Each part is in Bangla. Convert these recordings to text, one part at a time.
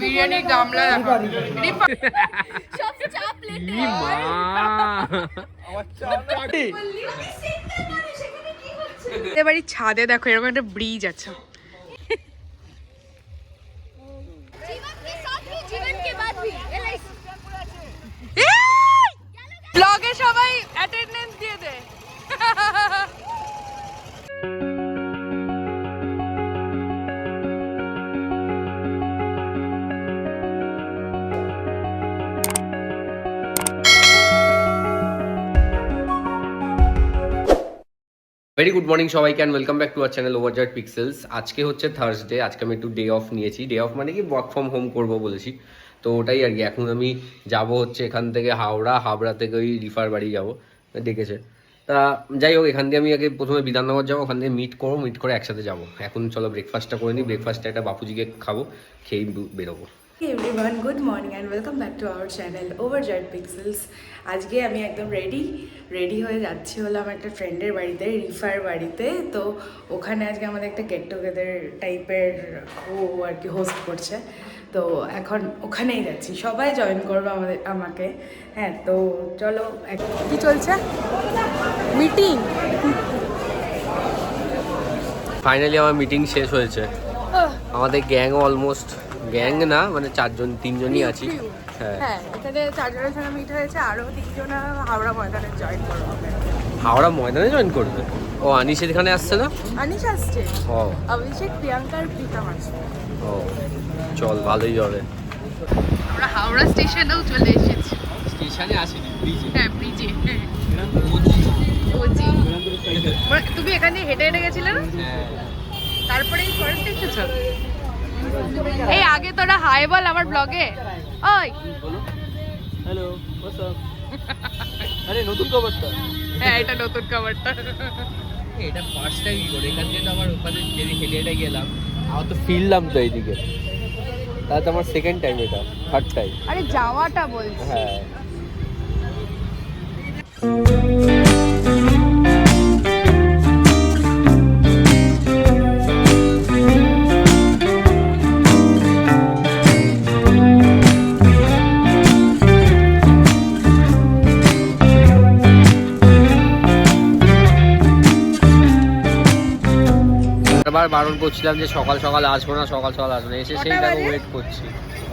বিরিয়ানির গামলা দেখো বাড়ির ছাদে দেখো এরকম একটা ব্রিজ আছে। ব্লগে সবাই অ্যাটেন্ডেন্স দিয়ে দে। ভেরি গুড মর্নিং সবাইকে and welcome back to our channel ওভারজয়েড pixels. আজকে হচ্ছে থার্সডে, আজকে আমি একটু ডে অফ নিয়েছি। ডে অফ মানে কি ওয়ার্ক ফ্রম হোম করবো বলেছি, তো ওটাই আর কি। এখন আমি যাব হচ্ছে এখান থেকে হাবড়া থেকে ওই রিফার বাড়ি যাবো, ডেকেছে। তা যাই হোক, এখান দিয়ে আমি আগে প্রথমে বিধাননগর যাবো, ওখান থেকে মিট করে একসাথে যাবো। এখন চলো ব্রেকফাস্টটা করে নিই। ব্রেকফাস্টটা একটা বাপুজিকে খাবো, খেয়েই বেরোবো। Hey everyone, good morning and welcome back to our channel Overjoyed Pixels. আজকে আমি একদম রেডি হয়ে যাচ্ছি হলাম একটা ফ্রেন্ডের বাড়িতে, রিফার বাড়িতে। তো ওখানে আজকে আমাদের একটা গেট টুগেদার টাইপের ও আর কি হোস্ট করছে, তো এখন ওখানেই যাচ্ছি। সবাই জয়েন করবে আমাকে। হ্যাঁ, তো চলো। কি চলছে? মিটিং। ফাইনালি আমার মিটিং শেষ হয়েছে। আমাদের গ্যাংও অলমোস্ট, গ্যাং না মানে তিনজনই আছি। হ্যাঁ, এখানে চারজনের সঙ্গে মিট হয়েছে, আরো তিনজন হাওড়া ময়দানে জয়েন করবে। হাওড়া ময়দানে জয়েন করবে? ও আনিস এখানে আসছে না? আনিশ আসছে, ও অভিষেক, প্রিয়াঙ্কার, প্রীতম আসছে। ও চল, ভালোই হবে। আমরা হাওড়া স্টেশনেও চলে এসেছি। স্টেশনে আসিনি, ব্রিজে। হ্যাঁ, ব্রিজে। তুমি এখানে হেঁটে গেছিলে না? হ্যাঁ, তারপরেই ফরেস্ট এসেছো। এই আগে তোরা হাই বল আমার ব্লগে। ওই হ্যালো, হোয়াটস আপ? আরে নতুন কভারটা। হ্যাঁ, এটা নতুন কভারটা। এটা ফার্স্ট টাইম করে এখান থেকে আবার ওখানে যদি হেঁটে গেলাম, আমার তো ফিরলাম তো এইদিকে। তাহলে তো আমার সেকেন্ড টাইম, এটা থার্ড টাইম। আরে যাওয়াটা বলছি। হ্যাঁ, বারবার বারণ করছিলাম যে সকাল সকাল আসবো না, এসে সেই দেখো ওয়েট করছি।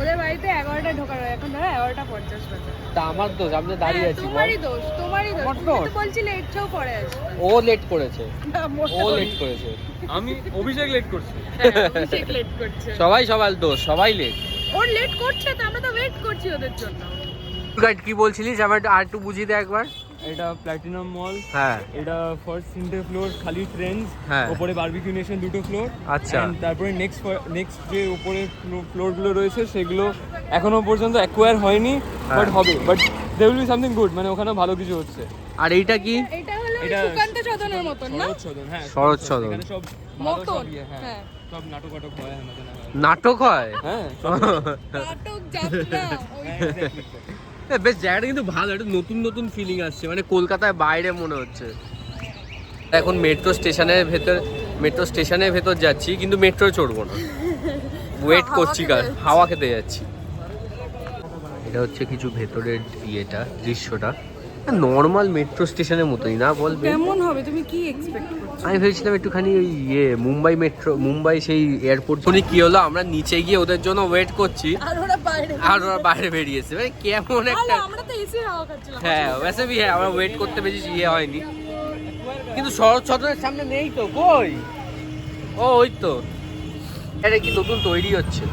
ওদের বাড়িতে 11টায় ঢোকার, এখন ধরো 11:50 বাজে। তা আমার দোষ, আমি তো দাঁড়িয়ে আছি। তোমারই দোষ। তুমি তো বলছিলে একটু পরে আসবে। ও লেট করেছে, আমি অভিষেক লেট করছি। অভিষেক লেট করছে। সবাই দোষ, সবাই লেট। ওর লেট করছে তো আমরা তো ওয়েট করছি ওদের জন্য। কি বলছিলিস, আমার আর একটু বুঝিয়ে দে একবার। এটা প্ল্যাটিনাম মল। হ্যাঁ, এটা ফার্স্ট 3টে ফ্লোর খালি ট্রেন্ডস, হ্যাঁ। উপরে বারবিকিউ নেশন 2টো ফ্লোর। আচ্ছা। তারপরে নেক্সট যে উপরে ফ্লোরগুলো রয়েছে সেগুলো এখনো পর্যন্ত অ্যাকোয়ার হয়নি, বাট হবে। But there will be something good, মানে ওখানে ভালো কিছু হচ্ছে। আর এইটা কি? এটা হলো এটা সুকান্ত সদনের মতন না? শরৎ সদন। হ্যাঁ, শরৎ সদন। এখানে সব মতন। হ্যাঁ, হ্যাঁ। সব নাটক হয় আমাদের। নাটক হয়? হ্যাঁ, নাটক যাত্রা ওই বেশ, জায়গাটা কিন্তু ভালো, একটা নতুন ফিলিং আসছে, মানে কলকাতায় বাইরে মনে হচ্ছে। এখন মেট্রো স্টেশনের ভেতর যাচ্ছি, কিন্তু মেট্রো চড়বো না, ওয়েট করছি, হাওয়া খেতে যাচ্ছি। এটা হচ্ছে কিছু ভেতরের দৃশ্যটা নর্মাল মেট্রো স্টেশনের মতোই না, বলবে কেমন হবে? তুমি কি এক্সপেক্ট করছো? আমি ভেবেছিলাম একটুখানি ওই মুম্বাই সেই এয়ারপোর্ট। কি হলো, আমরা নিচে গিয়ে ওদের জন্য ওয়েট করছি, আর ওরা বাইরে বেরিয়েছে, মানে কেমন একটা। আমরা তো এসি হাওয়া খাচ্ছিলাম। হ্যাঁ, वैसे भी হ্যাঁ, আমরা ওয়েট করতে বেশি হয়নি, কিন্তু শরৎ সদনের সামনে নেই তো, কই? ও ওই তো, এটা কি নতুন তৈরি হচ্ছে?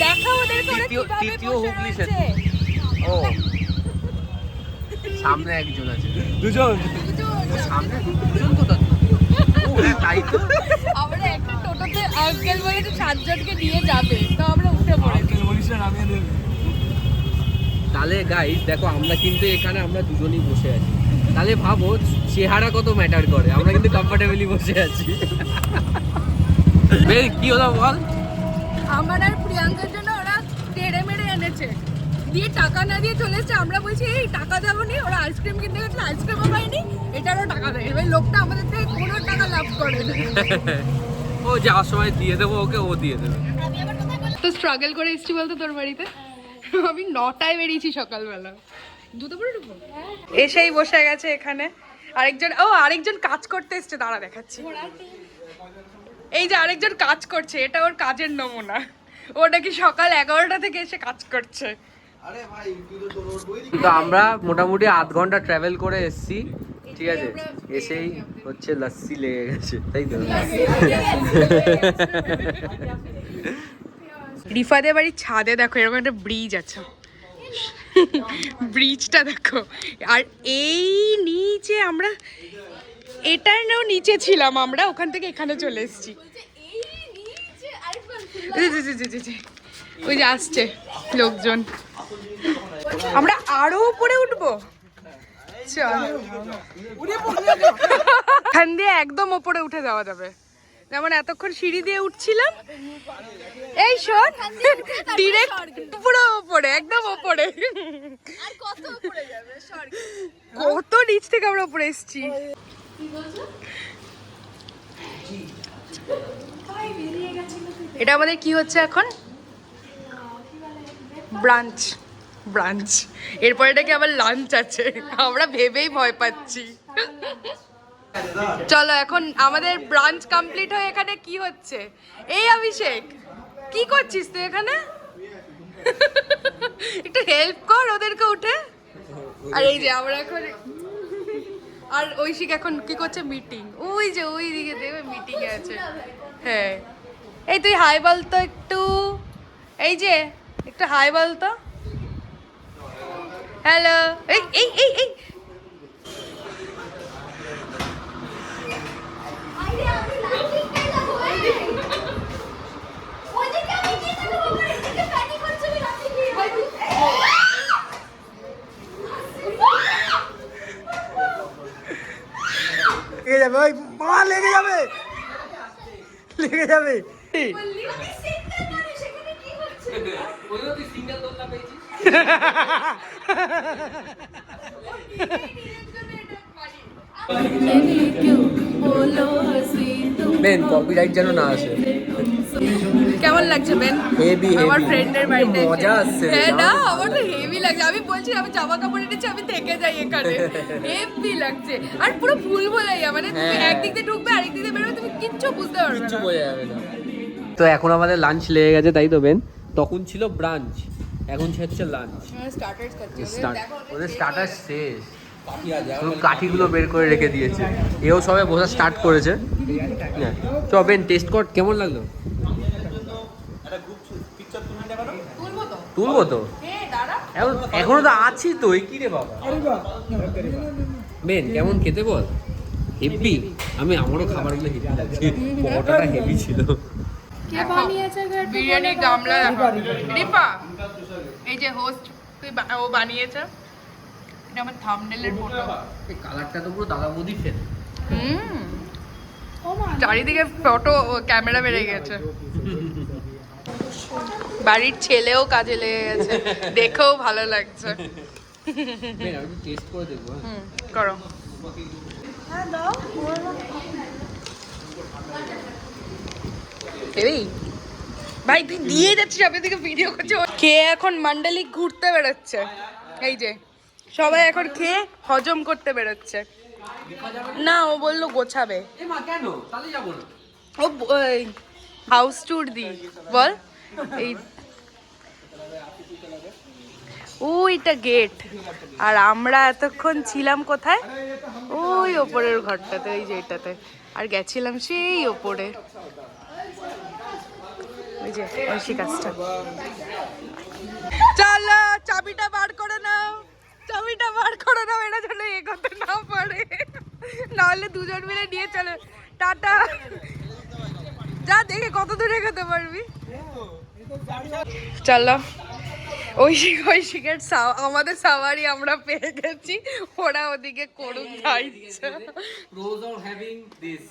দেখা ওদের করে তৃতীয় হুগলি সেতু। ও সামনে একজন আছে, দুজন। সামনে দুজন কোথা? ও হ্যাঁ, তাই তো। আমরা একটা টোটোতে আঙ্কেল বলে 7জনকে নিয়ে যাবে, তো আমরা উঠে পড়েছি। তাহলে গাইস দেখো, আমরা কিন্তু এখানে আমরা দুজনই বসে আছি, তাহলে ভাবো চেহারা কত ম্যাটার করে। আমরা কিন্তু কমফোর্টেবলি বসে আছি। কি হলো বল? আমার আর প্রিয়াঙ্কার জন্য ওরা তেড়ে মেরে এনেছে, দিয়ে টাকা না দিয়ে চলে এসেছে। আমরা বলছি এই টাকা দেবো নি, ওরা আইসক্রিম কিনতে গেছিল, আইসক্রিমও পাইনি, এটারও টাকা দেয়। এবার লোকটা আমাদের থেকে কোনো টাকা লাভ করে না। ও যাওয়ার সময় দিয়ে দেবো ওকে, ও দিয়ে দেবে। আমি আবার কোথায় বললাম তো স্ট্রাগল করে এসেছি বলতো তোর বাড়িতে। আমি 9টায় বেরিয়েছি সকালবেলা। জুতো পরে ঢুকবো? এসেই বসে গেছে এখানে আরেকজন কাজ করতে এসছে, দাঁড়া দেখাচ্ছি। এই যে আরেকজন কাজ করছে, এটা ওর কাজের নমুনা। ও নাকি সকাল 11টা থেকে এসে কাজ করছে। তো আমরা মোটামুটি আধ ঘন্টা ট্রাভেল করে এসেছি, ঠিক আছে। এসেই হচ্ছে লস্যি লেগে গেছে, তাই তো? রিফাদের বাড়ির ছাদে দেখো এরকম একটা ব্রিজ আছে, ব্রিজটা দেখো। আর এই নিচে আমরা এটার নিচে ছিলাম, আমরা ওখান থেকে এখানে চলে এসেছি। ওই যে আসছে লোকজন, আমরা আরো উপরে উঠবো। এখান দিয়ে একদম ওপরে উঠে যাওয়া যাবে, যেমন এতক্ষণ সিঁড়ি দিয়ে উঠছিলাম। এই শোন, ডিরেক্ট পুরো ওপরে, একদম ওপরে। কত নিচ থেকে আমরা উপরে এসেছি। এটা আমাদের কি হচ্ছে এখন? ব্রাঞ্চ। এরপর এটাকে আবার লাঞ্চ আছে, আমরা ভেবেই ভয় পাচ্ছি। চলো, এখন আমাদের ব্রাঞ্চ কমপ্লিট হয়ে এখানে কি হচ্ছে? এই অভিষেক, কি করছিস তুই এখানে? একটু হেল্প কর ওদেরকে উঠে। আর এই যে আমরা এখন, আর ঐশিক এখন কি করছে? মিটিং। ওই যে ওই দিকে দেখবে মিটিং এ আছে। হ্যাঁ, এই তুই হাই বলতো একটু, এই যে একটু হাই বলতো। হ্যালো। এই এই এই এই লেগে যাবে, ওই মা লেগে যাবে। বেন, কপিরাইট যেন না আসে। কেমন লাগছে বেন? হেভি আমার ফ্রেন্ডের বাড়িতে মজা আসছে। হ্যাঁ না, আমার তো হেভি লাগছে। আমি বলছি আমি জামা কাপড় এনেছি, আমি থেকে যাই এখানে। হেভি লাগছে। আর পুরো ভুল ভোলাইয়া, মানে তুমি একদিক দিয়ে ঢুকবে আরেক দিক দিয়ে বেরোবে, তুমি কিচ্ছু বুঝতে পারবে না, কিচ্ছু বোঝা যাবে না। তো এখন আমাদের লাঞ্চ লেগে গেছে, তাই তো বেন? তখন ছিল ব্রাঞ্চ, এখন হচ্ছে লাঞ্চ। স্টার্টার্স করছি। ওদের স্টার্টার শেষ, কাঠিগুলো বের করে রেখে দিয়েছে। এও সবে বসা স্টার্ট করেছে। চ বেন, টেস্ট কর, কেমন লাগলো? তুলবো তো, এখনো তো আছি তো। কি রে বাবা, বেন কেমন খেতে বল? হেভি। আমারও খাবারগুলো হেভি লাগছে, পরোটাটা হেভি ছিল। বিরিয়ানি গামলা রিপা, এই যে হোস্ট ও বানিয়েছে। এটা আমার থাম্বনেলের ফটো। এই কালারটা তো পুরো দাদা বৌদি ফেল। চারিদিকে ফটো ক্যামেরা বেড়ে গেছে। বাড়ির ছেলেও কাজে লেগে গেছে, দেখেও ভালো লাগছে। বেন আমি একটু টেস্ট করে দেখবো। করো। এই ভাই তুই দিয়ে যাচ্ছিস, আমি দিকে ভিডিও করছি। কে এখন মান্ডলিক ঘুরতে বেরোচ্ছে, এই যে সবাই এখন খেয়ে হজম করতে বেরোচ্ছে। না, ও বললো গোছাবে। কেন তাহলে যাবো না? ও হাউস ট্যুর দি বল। এই ওইটা গেট, আর আমরা এতক্ষণ ছিলাম কোথায়? ওই ওপরের ঘরটাতে, এই যে এটাতে। আর গেছিলাম সেই ওপরে, ওই যে ঐশী কাজটা। চলো চাবিটা বার করে নাও, চাবিটা বার করে নাও, এটা যেন এগোতে না পারে, নাহলে দুজন মিলে নিয়ে চলে। টাটা। যা দেখে কত দূর এগোতে পারবি। চলো, ঐশিকের আমাদের সাওয়ারি আমরা পেয়ে গেছি, ওরা ওদিকে করুক খাইছে। Pros of having this.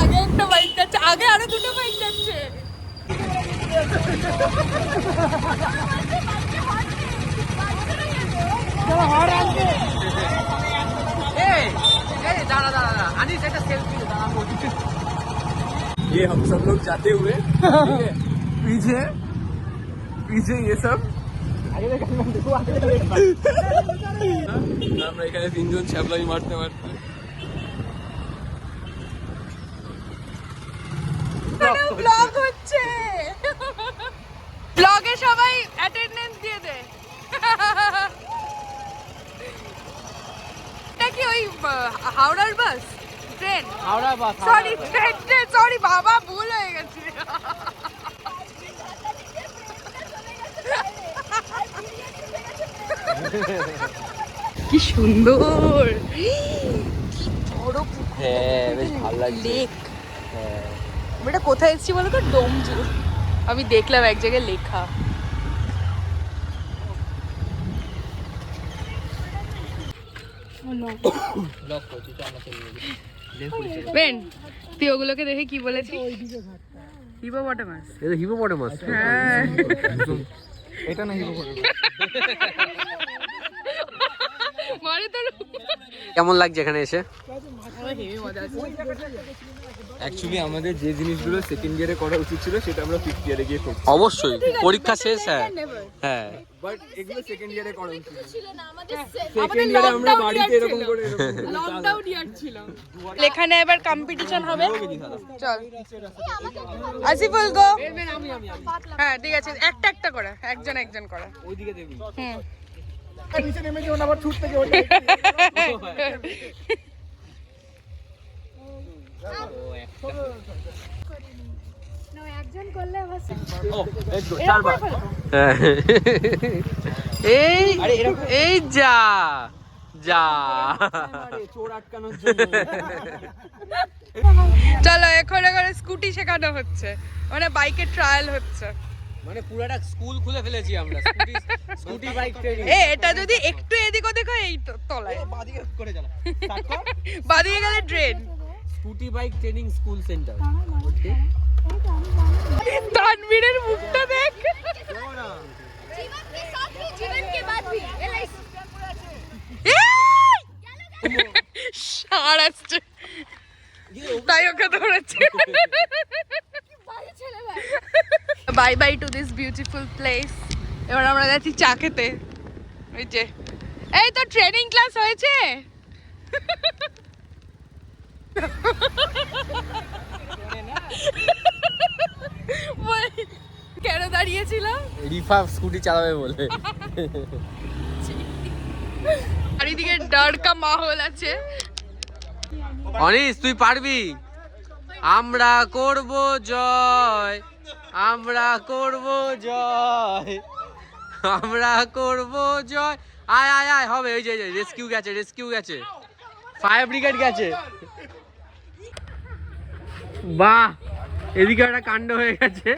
আগে একটা বাইক যাচ্ছে, আগে আরো দুটো বাইক যাচ্ছে। ये हम सब लोग जाते हुए पीछे पीछे ये सब আমরা এখানে তিনজন ছ্যাবলাই মারতে মারতে ব্লগ হচ্ছে, ব্লগে সবাই অ্যাটেন্ডেন্স দিয়ে দে। এটা কি ওই হাওড়ার বাস, ট্রেন? হাওড়া বাস, সরি ট্রেন, সরি বাবা, ভুল হয়ে গেছে। কি সুন্দর, হ্যাঁ বেশ ভালো লাগছে। লেক। আমরা কোথায় এসেছি বলো তো? ডোমজু। আমি দেখলাম এক জায়গায় লেখা। বেন, তুই ওগুলোকে দেখে কি বলেছিস? হিপোপটামাস। এটা হিপোপটামাস। হ্যাঁ, এটা না হিপোপটামাস। মানে তোর কেমন লাগছে এখানে এসে? অ্যাকচুয়ালি আমাদের যে জিনিসগুলো সেকেন্ড ইয়ারে করা উচিত ছিল সেটা আমরা ফিফথ ইয়ারে গিয়ে করছি। অবশ্যই পরীক্ষা শেষ। হ্যাঁ হ্যাঁ, বাট এগুলো সেকেন্ড ইয়ারে করা উচিত ছিল। আমাদের সেকেন্ড ইয়ারে আমরা lockdown বাড়িতে year এরকম ছিল। করে লকডাউন ইয়ার ছিল। এখানে এবার কম্পিটিশন হবে। চল আসিফুল গো। হ্যাঁ ঠিক আছে, একটা একটা করে, একজন একজন করে। ওইদিকে দেখবি। হুম। নিচে নেমে যেও না, আবার ছুট থেকে ওঠে। এই এই যা যা। চোর আটকানোর জন্য। চলো এখন করে স্কুটি শেখানো হচ্ছে, মানে বাইকের ট্রায়াল হচ্ছে। মানে পুরাটা স্কুল খুলে ফেলেছি আমরা, স্কুটি বাইক ট্রেনিং। এটা যদি একটু এদিক ওদিক হয় এই তলায়, বাদিকে করে চালা। স্টার্ট কর। বাদিকে গেলে train. Scooty bike training school centre. তানভীরের মুখটা দেখ। ষাঁড় আসছে তাই ওকে ধরেছে। Bye bye to this beautiful place. এবার আমরা যাচ্ছি চা খেতে। ওই যে এই তো ট্রেনিং ক্লাস হয়েছে। কেন দাঁড়িয়েছিলাম? রিফা স্কুটি চালাবে বলে। চারিদিকে ডর কা মাহৌল আছে। অনিস তুই পারবি। আমরা করব জয়, আমরা করব জয়, আমরা করব জয়। আয় আয় আয়, হবে। ওই যে রেস্কিউ গেছে, রেস্কিউ গেছে, ফায়ার ব্রিগেড গেছে। বাহ, এদিকে একটা কাণ্ড হয়ে গেছে,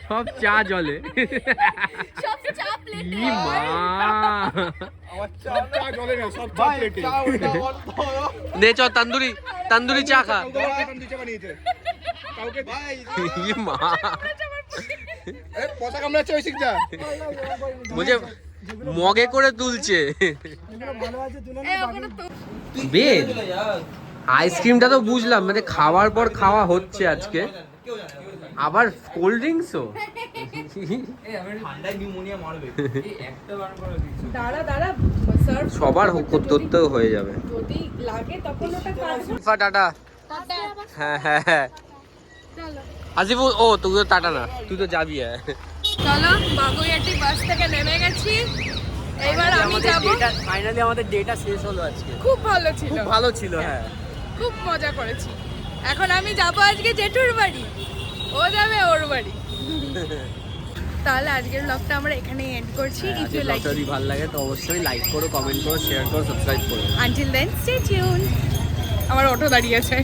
সব চা জলে। ই মা, নে চ তন্দুরি, তন্দুরি চা খা। ই মা, বলছে মগে করে তুলছে। বেশ, আইসক্রিমটা তো বুঝলাম, মানে খাওয়ার পর খাওয়া হচ্ছে আজকে, আবার কোল্ড ড্রিঙ্কসও। সবার করতেও হয়ে যাবে। টাটা। হ্যাঁ হ্যাঁ হ্যাঁ, আসিফুল। ও তুই তো টাটা না, তুই তো যাবি। হ্যাঁ চলো, বাগুইয়াটি বাস থেকে নেমে গেছি। এবার আমি যাব। ফাইনালি আমাদের ডেটা শেষ হলো আজকে। খুব ভালো ছিল, খুব ভালো ছিল। হ্যাঁ, খুব মজা করেছি। এখন আমি যাব আজকে জেঠুর বাড়ি, ও যাবে ওর বাড়ি। তাহলে আজকের ব্লগটা আমরা এখানেই এন্ড করছি। ইফ ইউ লাইক, যদি ভালো লাগে তো অবশ্যই লাইক করো, কমেন্ট করো, শেয়ার করো, সাবস্ক্রাইব করো। Until then stay tune. আমার অটো দাঁড়িয়ে আছে।